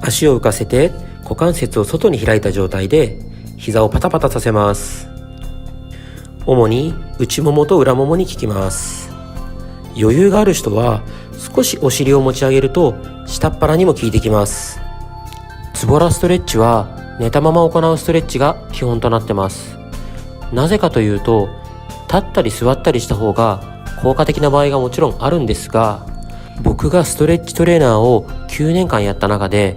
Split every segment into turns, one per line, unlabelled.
足を浮かせて股関節を外に開いた状態で膝をパタパタさせます。主に内ももと裏ももに効きます。余裕がある人は少しお尻を持ち上げると下っ腹にも効いてきます。ズボラストレッチは寝たまま行うストレッチが基本となってます。なぜかというと、立ったり座ったりした方が効果的な場合がもちろんあるんですが、僕がストレッチトレーナーを9年間やった中で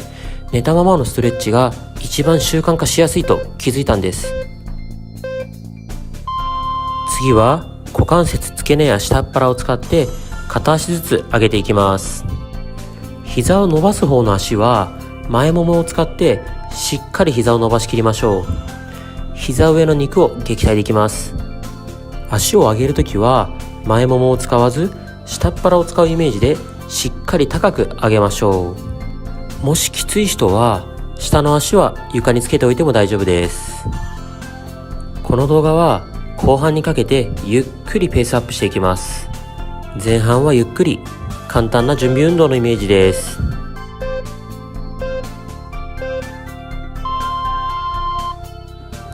寝たままのストレッチが一番習慣化しやすいと気づいたんです。次は股関節付け根や下っ腹を使って片足ずつ上げていきます。膝を伸ばす方の足は前ももを使ってしっかり膝を伸ばしきりましょう。膝上の肉を撃退できます。足を上げるときは前ももを使わず下っ腹を使うイメージでしっかり高く上げましょう。もしきつい人は下の足は床につけておいても大丈夫です。この動画は後半にかけてゆっくりペースアップしていきます。前半はゆっくり簡単な準備運動のイメージです。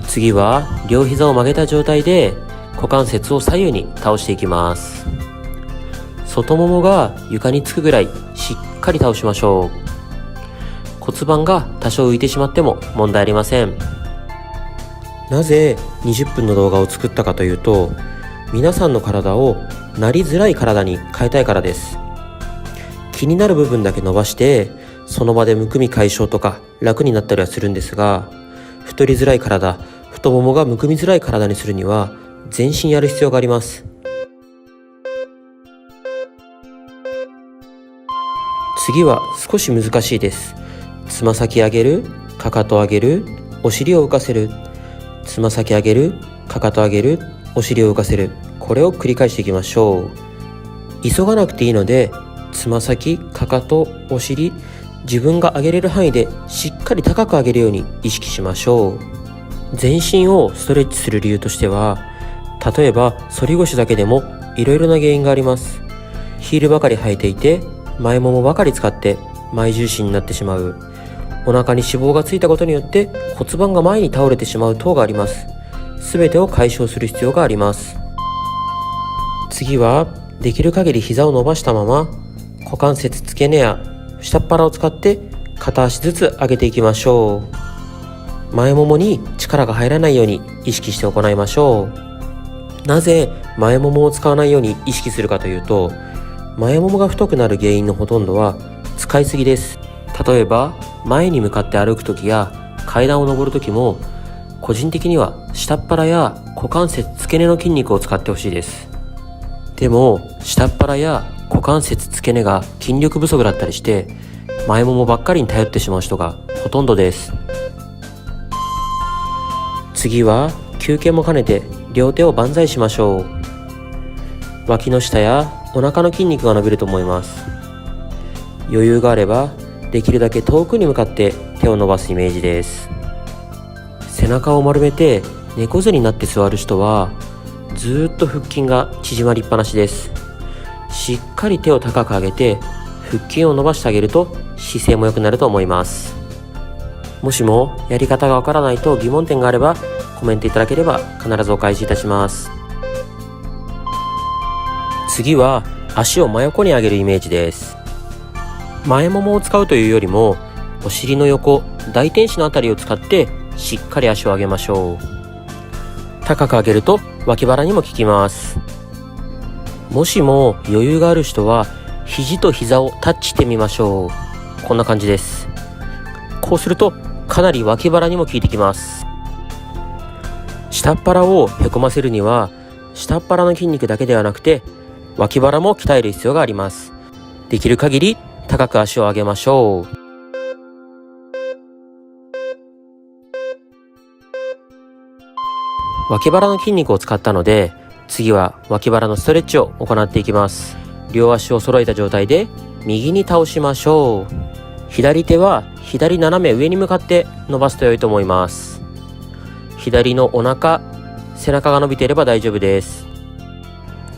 次は両膝を曲げた状態で股関節を左右に倒していきます。外ももが床につくぐらいしっかり倒しましょう。骨盤が多少浮いてしまっても問題ありません。なぜ20分の動画を作ったかというと、皆さんの体をなりづらい体に変えたいからです。気になる部分だけ伸ばしてその場でむくみ解消とか楽になったりはするんですが、太りづらい体、太ももがむくみづらい体にするには全身やる必要があります。次は少し難しいです。つま先上げる、かかと上げる、お尻を浮かせる。つま先上げる、かかと上げる、お尻を浮かせる。これを繰り返していきましょう。急がなくていいので、つま先、かかと、お尻、自分が上げれる範囲でしっかり高く上げるように意識しましょう。全身をストレッチする理由としては、例えば反り腰だけでもいろいろな原因があります。ヒールばかり履いていて前ももばかり使って前重心になってしまう。お腹に脂肪がついたことによって骨盤が前に倒れてしまう等があります。すべてを解消する必要があります。次はできる限り膝を伸ばしたまま股関節付け根や下っ腹を使って片足ずつ上げていきましょう。前ももに力が入らないように意識して行いましょう。なぜ前ももを使わないように意識するかというと、前ももが太くなる原因のほとんどは使いすぎです。例えば前に向かって歩くときや階段を上るときも、個人的には下っ腹や股関節付け根の筋肉を使ってほしいです。でも下っ腹や股関節付け根が筋力不足だったりして前ももばっかりに頼ってしまう人がほとんどです。次は休憩も兼ねて両手を万歳しましょう。脇の下やお腹の筋肉が伸びると思います。余裕があればできるだけ遠くに向かって手を伸ばすイメージです。背中を丸めて猫背になって座る人はずっと腹筋が縮まりっぱなしです。しっかり手を高く上げて腹筋を伸ばしてあげると姿勢も良くなると思います。もしもやり方がわからないと疑問点があればコメントいただければ必ずお返しいたします。次は足を真横に上げるイメージです。前ももを使うというよりもお尻の横、大天使のあたりを使ってしっかり足を上げましょう。高く上げると脇腹にも効きます。もしも余裕がある人は肘と膝をタッチしてみましょう。こんな感じです。こうするとかなり脇腹にも効いてきます。下っ腹をへこませるには下っ腹の筋肉だけではなくて脇腹も鍛える必要があります。できる限り高く足を上げましょう。脇腹の筋肉を使ったので、次は脇腹のストレッチを行っていきます。両足を揃えた状態で右に倒しましょう。左手は左斜め上に向かって伸ばすと良いと思います。左のお腹、背中が伸びていれば大丈夫です。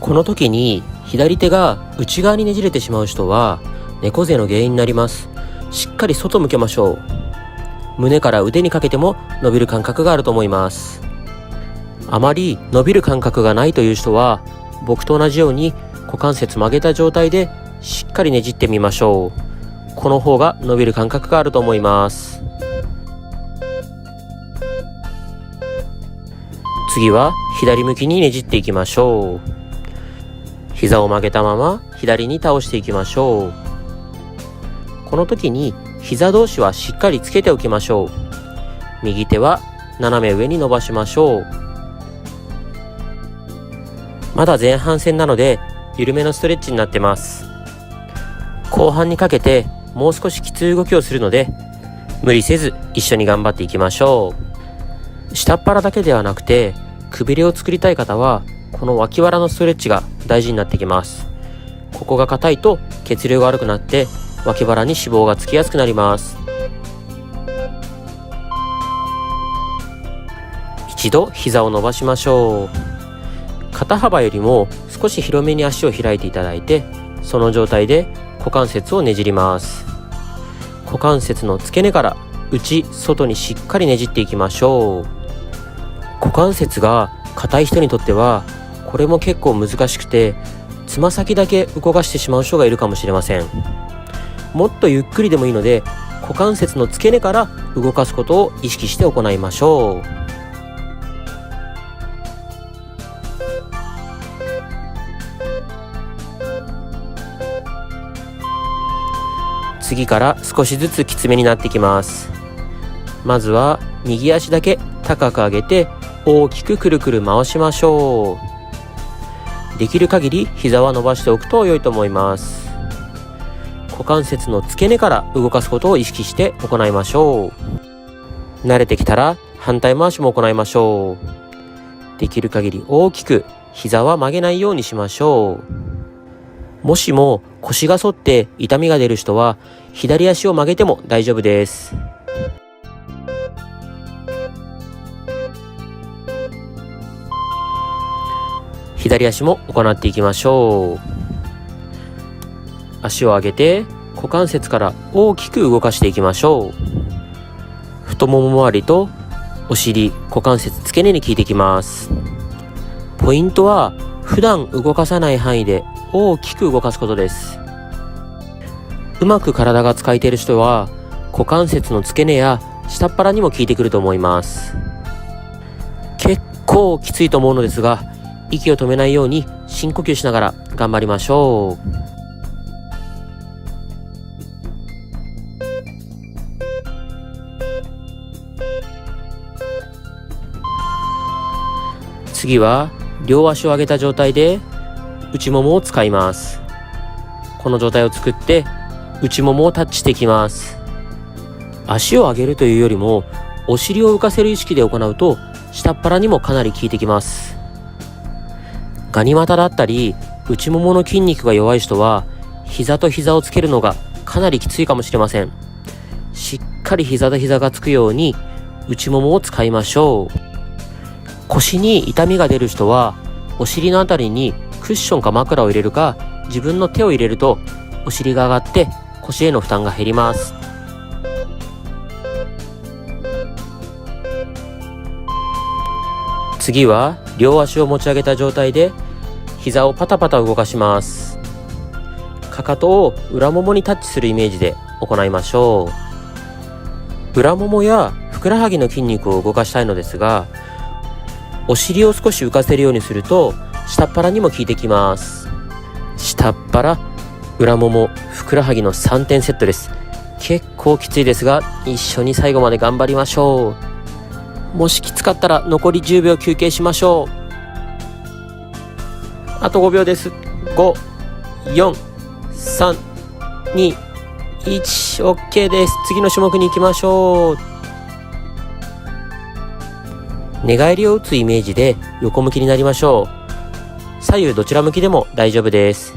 この時に左手が内側にねじれてしまう人は猫背の原因になります。しっかり外向けましょう。胸から腕にかけても伸びる感覚があると思います。あまり伸びる感覚がないという人は、僕と同じように股関節曲げた状態でしっかりねじってみましょう。この方が伸びる感覚があると思います。次は左向きにねじっていきましょう。膝を曲げたまま左に倒していきましょう。この時に膝同士はしっかりつけておきましょう。右手は斜め上に伸ばしましょう。まだ前半戦なので緩めのストレッチになってます。後半にかけてもう少しきつい動きをするので、無理せず一緒に頑張っていきましょう。下っ腹だけではなくて、くびれを作りたい方はこの脇腹のストレッチが大事になってきます。ここが硬いと血流が悪くなって脇腹に脂肪がつきやすくなります。一度膝を伸ばしましょう。肩幅よりも少し広めに足を開いていただいて、その状態で股関節をねじります。股関節の付け根から内外にしっかりねじっていきましょう。股関節が硬い人にとってはこれも結構難しくて、つま先だけ動かしてしまう人がいるかもしれません。もっとゆっくりでもいいので、股関節の付け根から動かすことを意識して行いましょう。次から少しずつきつめになってきます。まずは右足だけ高く上げて大きくくるくる回しましょう。できる限り膝は伸ばしておくと良いと思います。股関節の付け根から動かすことを意識して行いましょう。慣れてきたら反対回しも行いましょう。できる限り大きく膝は曲げないようにしましょう。もしも腰が反って痛みが出る人は左足を曲げても大丈夫です。左足も行っていきましょう。足を上げて股関節から大きく動かしていきましょう。太もも周りとお尻、股関節付け根に効いてきます。ポイントは普段動かさない範囲で大きく動かすことです。うまく体が使えている人は股関節の付け根や下っ腹にも効いてくると思います。結構きついと思うのですが、息を止めないように深呼吸しながら頑張りましょう。次は両足を上げた状態で内ももを使います。この状態を作って内ももをタッチしていきます。足を上げるというよりもお尻を浮かせる意識で行うと下っ腹にもかなり効いてきます。ガニ股だったり内ももの筋肉が弱い人は膝と膝をつけるのがかなりきついかもしれません。しっかり膝と膝がつくように内ももを使いましょう。腰に痛みが出る人はお尻のあたりにクッションか枕を入れるか自分の手を入れるとお尻が上がって腰への負担が減ります。次は両足を持ち上げた状態で膝をパタパタ動かします。かかとを裏ももにタッチするイメージで行いましょう。裏ももやふくらはぎの筋肉を動かしたいのですが、お尻を少し浮かせるようにすると下っ腹にも効いてきます。下っ腹、裏もも、ふくらはぎの3点セットです。結構きついですが一緒に最後まで頑張りましょう。もしきつかったら残り10秒休憩しましょう。あと5秒です。5、4、3、2、1、OK です。次の種目に行きましょう。寝返りを打つイメージで横向きになりましょう。左右どちら向きでも大丈夫です。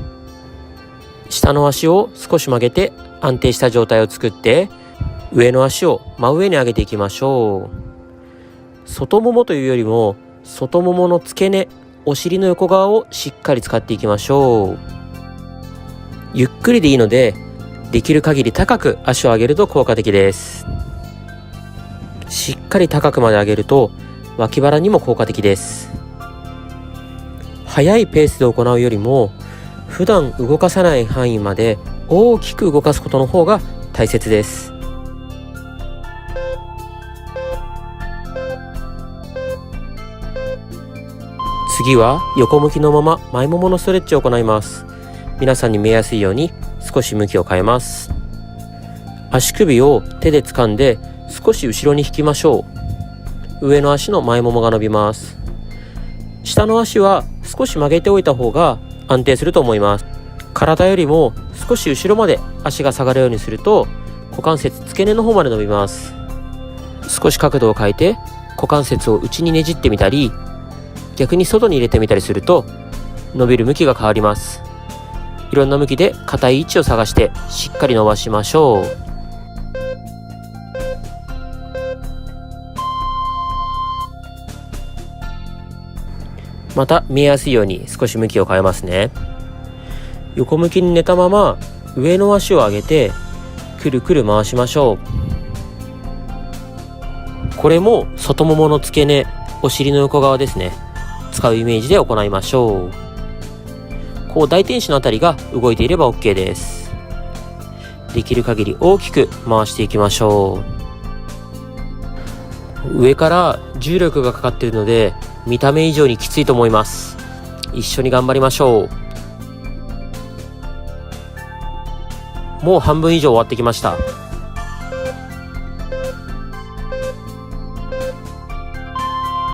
下の足を少し曲げて安定した状態を作って、上の足を真上に上げていきましょう。外ももというよりも外ももの付け根、お尻の横側をしっかり使っていきましょう。ゆっくりでいいのでできる限り高く足を上げると効果的です。しっかり高くまで上げると脇腹にも効果的です。速いペースで行うよりも普段動かさない範囲まで大きく動かすことの方が大切です。次は横向きのまま前もものストレッチを行います。皆さんに見えやすいように少し向きを変えます。足首を手で掴んで少し後ろに引きましょう。上の足の前ももが伸びます。下の足は少し曲げておいた方が安定すると思います。体よりも少し後ろまで足が下がるようにすると股関節付け根の方まで伸びます。少し角度を変えて股関節を内にねじってみたり、逆に外に入れてみたりすると伸びる向きが変わります。いろんな向きで硬い位置を探してしっかり伸ばしましょう。また見えやすいように少し向きを変えますね。横向きに寝たまま上の足を上げてくるくる回しましょう。これも外ももの付け根、お尻の横側ですね、使うイメージで行いましょう。こう大天使のあたりが動いていれば OK です。できる限り大きく回していきましょう。上から重力がかかっているので見た目以上にきついと思います。一緒に頑張りましょう。もう半分以上終わってきました。